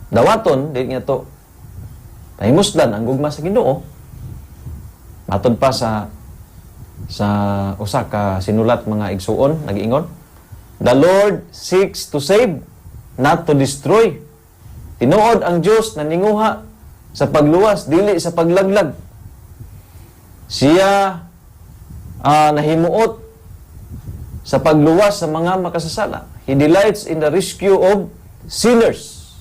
dawaton, dili nga to pahimusdan ang gugma sa Ginoo. Matod pa sa usa ka sinulat mga igsuon nag-ingon, the Lord seeks to save, not to destroy. Tinuod ang Dios na ninguha sa pagluwas, dili sa paglaglag. Siya nahimuot sa pagluwas sa mga makasasala. He delights in the rescue of sinners.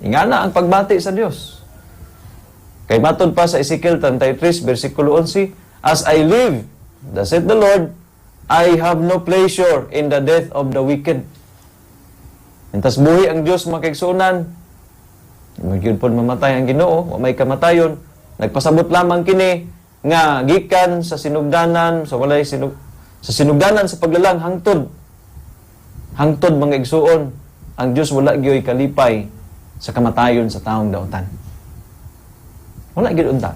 Ingana ang pagbati sa Dios. Kay matod pa sa Ezekiel 33 versikulo 11, as I live, thus saith the Lord, I have no pleasure in the death of the wicked. Entas buhi ang Dios mga kaigsuonan. Magyud pod mamatay ang Ginoo, wa may kamatayon. Nagpasabot lamang kini nga gikan sa sinugdanan, sa sinugdanan sa paglalang hangtod. Hangtod mga igsuon, ang Dios wala gyoy kalipay sa kamatayon sa taong daotan. Wala gyud unta.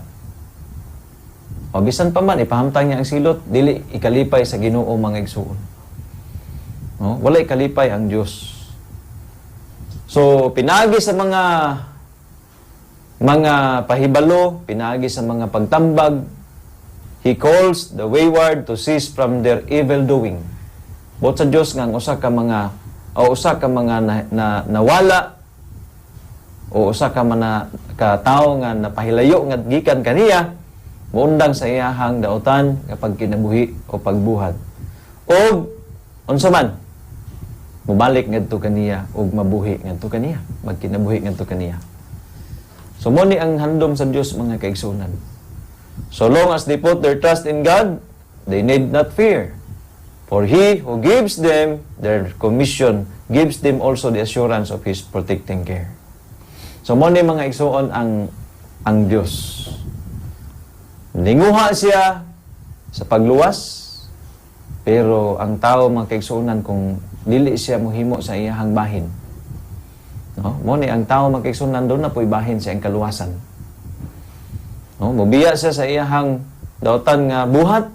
O bisan pa man ipahamtang niya ang silot, dili ikalipay sa Ginoo mga igsuon. No, wala ikalipay ang Dios. So pinagi sa mga pahibalo, pinagi sa mga pagtambag, He calls the wayward to cease from their evil doing. Bot sa Dios nga usa ka mga nawala o usa ka tao nga napahilayo nga gikan kaniya, muundang sa iyahang daotan kapag kinabuhi o pagbuhat. O unsa man mubalik ngadto kaniya ug mabuhi ngadto kaniya, magkinabuhi ngadto kaniya. So mo ni ang handom sa Dios mga kaigsunan. So long as they put their trust in God, they need not fear. For He who gives them their commission gives them also the assurance of His protecting care. So mo ni mga igsuon ang Dios. Ninguha siya sa pagluwas, pero ang tao mga kaigsuonan kung dili siya mohimo sa iyahang bahin. No? Mo ni ang tao mga kaigsuonan doon na po'y bahin sa iyang kaluwasan. No? Mubiya siya sa iyahang daotan nga buhat,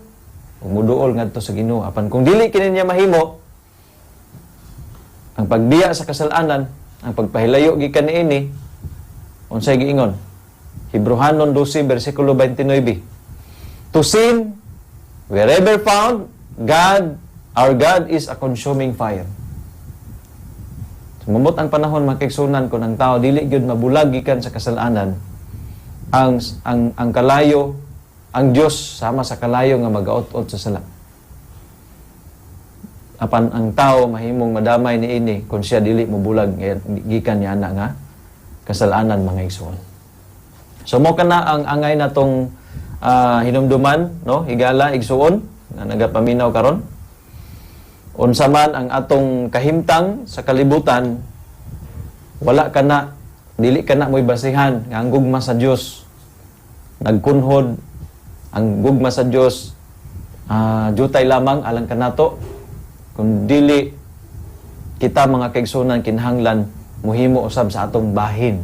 umuduol ngadto sa Ginoo. Apan kung dili kini niya mahimo, ang pagbiya sa kasalanan, ang pagpahilayo gikan niini, unsay giingon? Hebrehanon 12 bersikulo 29. To sin, wherever found, our God is a consuming fire. Sumabot ang panahon makigsunan kung ang tao dili gyud mabulag gikan sa kasalanan, ang kalayo, ang Dios sama sa kalayo nga magaot-ot sa sala. Apan ang tao mahimong madamay niini kung siya dili mobulag gikan niya ana nga kasalanan mga igsoon. So mo kana ang angay natong hinumduman, no, higala igsuon na nagapaminaw karon. Unsa man ang atong kahimtang sa kalibutan, wala kana, dili kana mo'y basihan nga ang gugma sa Dios nagkunhod, ang gugma sa Dios jutay lamang alang kanato, kung dili kita mga kaigsunan kinahanglan muhimo usab sa atong bahin,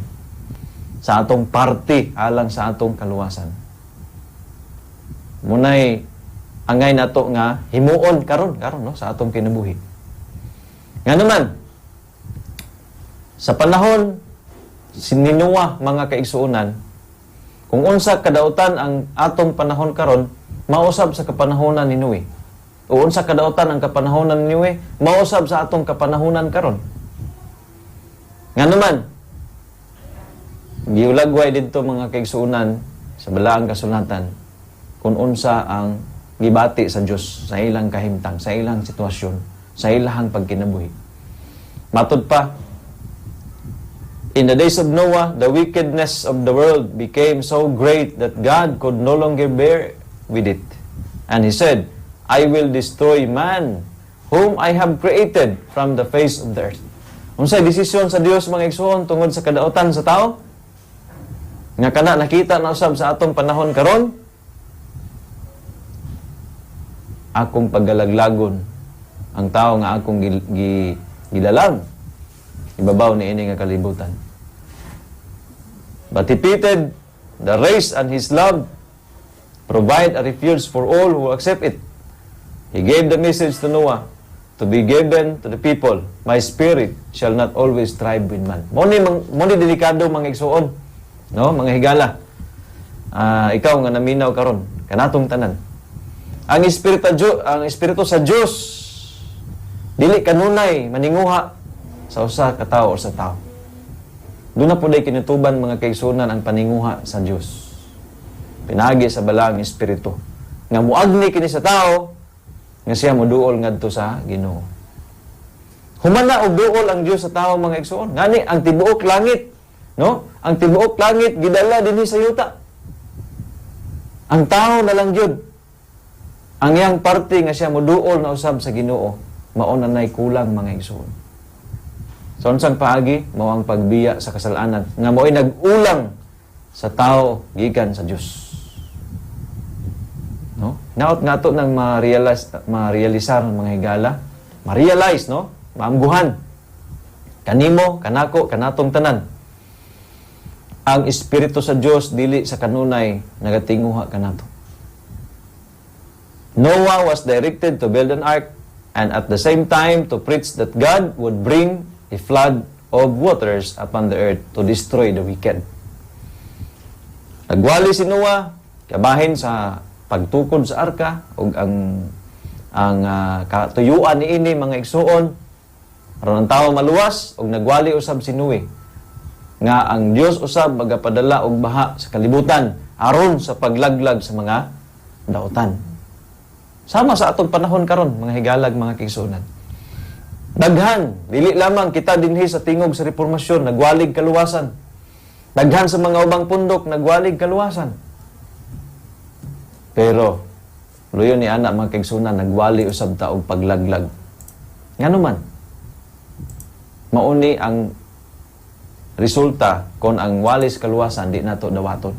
sa atong party alang sa atong kaluwasan. Munay angay nato nga himuon karon no sa atong kinabuhi. Nga naman sa panahon sininuwa mga kaigsuonan, kung unsa kadautan ang atong panahon karon, mausab sa kapanahonan ni Noe. O unsa kadautan ang kapanahonan ni Noe, mausab sa atong kapanahonan karon. Nga naman giulagway didto mga kaigsuonan sa balaang kasulatan kung unsa ang gibati sa Dios sa ilang kahimtang, sa ilang sitwasyon, sa ilang pagkinabuhi. Matud pa, in the days of Noah, the wickedness of the world became so great that God could no longer bear with it. And He said, I will destroy man, whom I have created from the face of the earth. Unsay desisyon sa Dios mga igsoon tungod sa kadautan sa tao? Nga kana nakita na usab sa atong panahon karon, akong paggalaglagon ang tao nga akong gilalang ibabaw ni ini nga kalibutan. But He pitied the race and His love provide a refuge for all who accept it. He gave the message to Noah to be given to the people, my spirit shall not always strive with man. Mo ni delikado mga igsuon, no, mga higala. Ikaw nga naminaw karon kanatong tanan. Ang espiritu sa Dios dili kanunay maninguha sa usa ka tawo o sa tao. Doon na po day kinutuban mga kaigsunan ang paninguha sa Dios. Pinagi sa balaang espiritu nga muagni kini sa tao nga siya moduol ngadto sa Ginoo. Humana og duol ang Dios sa tao mga igsuon. Ngani ang tibuok langit, no? Ang tibuok langit gidala dinhi sa yuta. Ang tao na lang jud ang iyang parte nga siya moduol na usab sa Ginoo, mao na nay kulang mga igsoon. So unsang paagi mao ang pagbiya sa kasalanan nga mo'y nag-ulang sa tao gikan sa Dios. No? Naot nga to nang ma-realisar ang mga higala, ma-realize, no? Maamguhan kanimo, kanako, kanatong tanan. Ang espiritu sa Dios dili sa kanunay nagatinguha kanato. Noah was directed to build an ark and at the same time to preach that God would bring a flood of waters upon the earth to destroy the wicked. Nagwali si Noah kabahin sa pagtukod sa arka ug ang katuyuan niini mga igsuon aron ang tawo maluwas ug nagwali usab si Noe nga ang Dios usab magapadala og baha sa kalibutan aron sa paglaglag sa mga daotan. Sama sa atong panahon karon, mga higalag, mga kaigsuonan. Daghan, dili lamang kita dinhi sa tingog sa reformasyon, nagwalig kaluwasan. Daghan sa mga ubang pundok, nagwalig kaluwasan. Pero, luyon ni anak mga kaigsuonan, nagwali usab ta og paglaglag. Ngano man, mauni ang resulta kung ang walis kaluwasan di nato dawaton.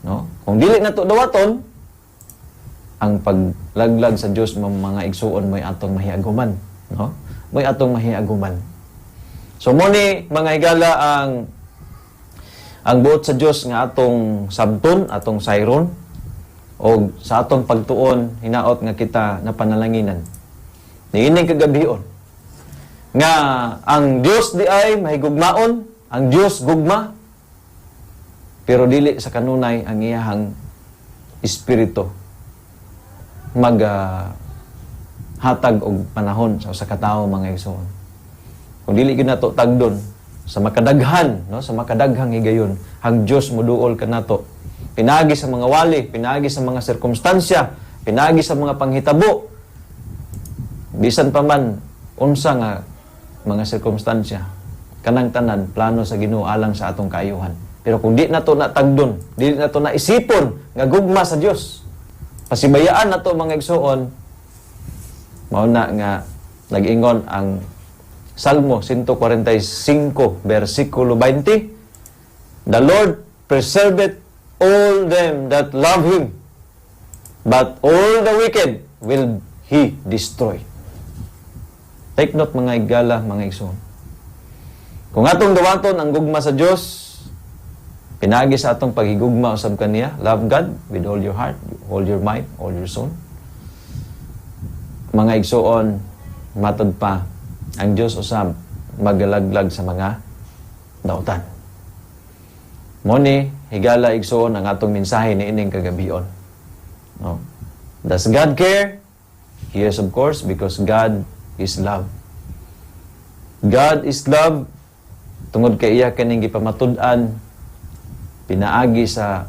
No? Kung dili nato dawaton, ang paglaglag sa Dios mga igsuon mo'y atong mahiaguman. No? Mo'y atong mahiaguman. So mo ni mga higala ang buot sa Dios nga atong sabton, atong sayron, o sa atong pagtuon, hinaot nga kita napanalanginan. Niining kagabion nga ang Dios di ay mahigugmaon, ang Dios gugma, pero dili sa kanunay ang iyahang espiritu hatag og panahon sa katao mga igsoon. Kung dili gyud nato tagdon sa makadaghan, no, sa makadaghang higayon, ang Dios moduol kanato. Pinagi sa mga wali, pinagi sa mga sirkumstansya, pinagi sa mga panghitabo. Bisan pa man unsa nga mga sirkumstansya, kanang tanan plano sa Ginoo alang sa atong kaayuhan. Pero kung di nato na tagdon, di nato na isipon nga gugma sa Dios, pasibayaan nato mga igsoon, mao na nga nag-ingon ang Salmo 145 versikulo 20, The Lord preserveth all them that love Him, but all the wicked will He destroy. Take note mga igala, mga igsoon. Kung atong dawaton ang gugma sa Dios, pinagi sa atong paghigugma usab kaniya, love God with all your heart, all your mind, all your soul. Mga igsoon, matod pa, ang Dios usab magalaglag sa mga daotan. Mo ni higala igsoon ang atong mensahe ni ining kagabion. No? Does God care? Yes, of course, because God is love. God is love. Tungod kay iya kaning gipamatud-an, pinaagi sa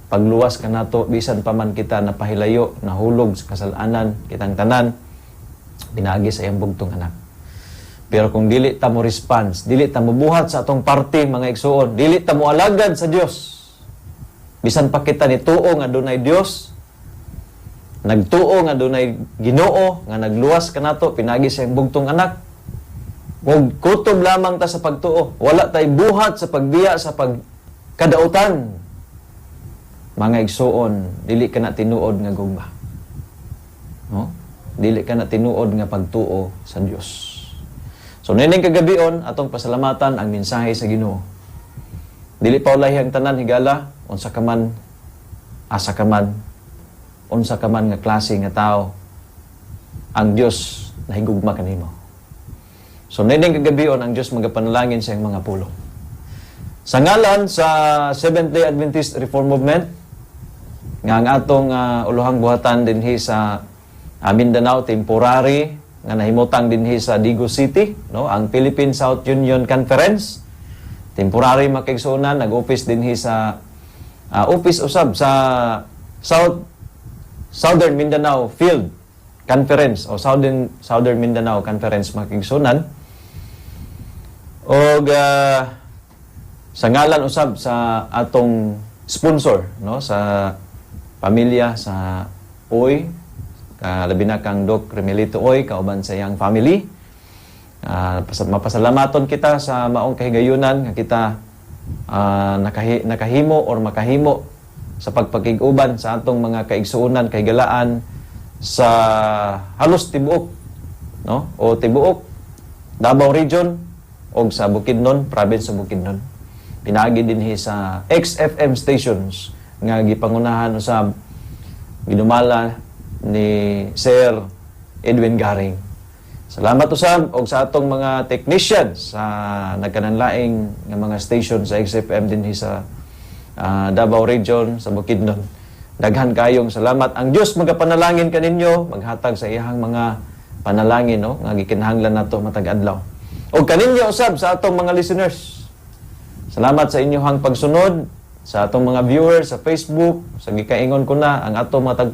pagluwas kanato bisan pa man kita napahilayo, nahulog sa kasalanan kitang tanan, pinaagi sa iyang bugtong anak. Pero kung dili ta mo response, dili ta mo buhat sa atong parte mga igsuon, dili ta mo alagad sa Dios, bisan pa kita nituo nga dunay Dios, nagtuo nga dunay Ginoo nga nagluwas kanato, pinagi sa iyang bugtong anak, kung kutob lamang ta sa pagtuo, wala tay buhat sa pagbiya sa pagkadautan, mga igsuon, dili ka na tinuod nga gugma. No? Dili ka na tinuod nga pagtuo sa Dios. So, nining kagabion, atong pasalamatan ang mensahe sa Ginoo. Dili pa ulahi ang tanan, higala, unsa ka man, asa ka man, unsa ka man nga klase nga tao, ang Dios nahigugma kanimo. So, nining kagabion, ang Dios magapanalangin sa iyang mga pulong. Sa ngalan sa Seventh-day Adventist Reform Movement, nga ang atong uluhang buhatan dinhi sa Mindanao, temporary, nga nahimutang dinhi sa Digo City, no, ang Philippine South Union Conference, temporary makigsunan, nag-office dinhi sa office usab sa Southern Mindanao Field Conference o Southern Mindanao Conference makigsunan. Og sa ngalan usab sa atong sponsor, no, sa pamilya sa Oy, labi na kang Doc Remelito Oy, kauban sa iyang family. Mapasalamaton kita sa maong kahigayunan nga kita nakahimo or makahimo sa pagpakig-uban sa atong mga kaigsuonan, kahigalaan sa halos tibuok, no, o tibuok Davao Region o sa Bukidnon, province sa Bukidnon. Pinaagi dinhi sa XFM stations nga gipangunahan usab ginumala ni Sir Edwin Garing. Salamat usab og sa atong mga technicians sa nagkananlaing nga mga station sa XFM dinhi sa Davao Region sa Bukidnon. Daghan kayong salamat. Ang Dios magapanalangin kaninyo, maghatag sa iyang mga panalangin, no, nga gikinahanglan nato matag adlaw. Og kaninyo usab sa atong mga listeners. Salamat sa inyong pagsunod sa atong mga viewers sa Facebook, sa gikaingon ko na ang atong mga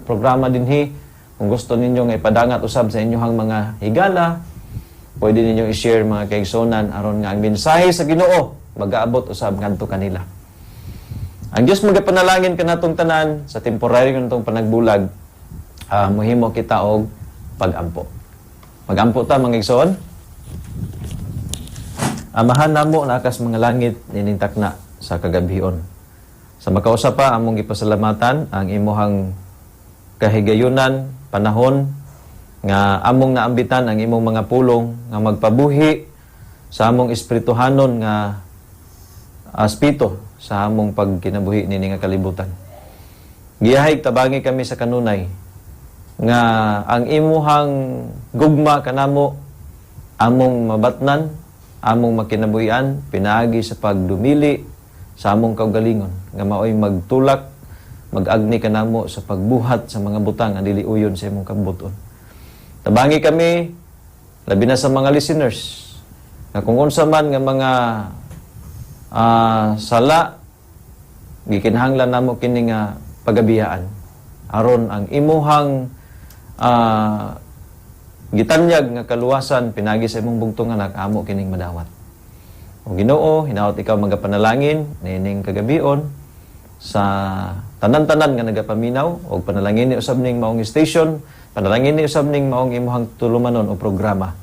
programa dinhi. Kung gusto ninyo nga ipadangat usab sa inyohang mga higala, pwede ninyo i-share mga kaigsunan aron nga ang mensahe sa Ginoo magaabot usab ngadto kanila. Ang Dios magapanalangin kanatong tanan sa temporary kanatong panagbulag, mohimo kita og pag-ampo. Mag-ampo ta mga igsoon. Amahan namo na akas mga langit ninintakna sa kagabhion. Sa makausa pa among gipasalamatan ang imuhang kahigayunan, panahon nga among naambitan ang imong mga pulong nga magpabuhi sa among espirituhanon nga aspito sa among pagkinabuhi nini nga kalibutan. Giyahay tabangi kami sa kanunay nga ang imuhang gugma kanamo among mabatnan, among makinabuhian pinaagi sa pagdumili sa among kaugalingon nga maoy magtulak, mag-agni kanamo sa pagbuhat sa mga butang nga dili uyon sa imong kabuton. Tabangi kami labi na sa mga listeners na kung unsa man nga mga sala gikinahanglan namo kini nga pagabiyaan aron ang imuhang gitanyag nga kaluwasan pinagi sa imong bugtong anak amo kining madawat. O Ginoo, hinaot ikaw magapanalangin nining kagabion sa tanan-tanan nga nagapaminaw o panalangin ni usab ning maong station, panalangin ni usab ning maong imuhang tulumanon o programa.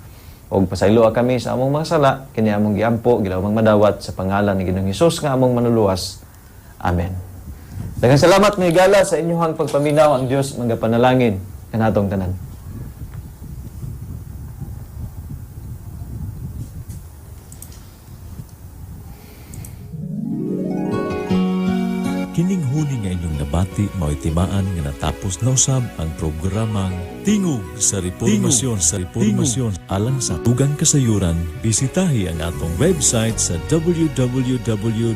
Og pasaylo kami sa among mga sala kini among giampo gilawang madawat sa pangalan ni Ginoong Hesus nga among manuluwas. Amen. Daghang salamat mga higala sa inyong pagpaminaw. Ang Dios magapanalangin kanatong tanan. Kining huni nga inyong nabati mao'y timaan nga natapos na usab ang programang Tingog sa Reformasyon alang sa tugang kasayuran. Bisitahi ang atong website sa www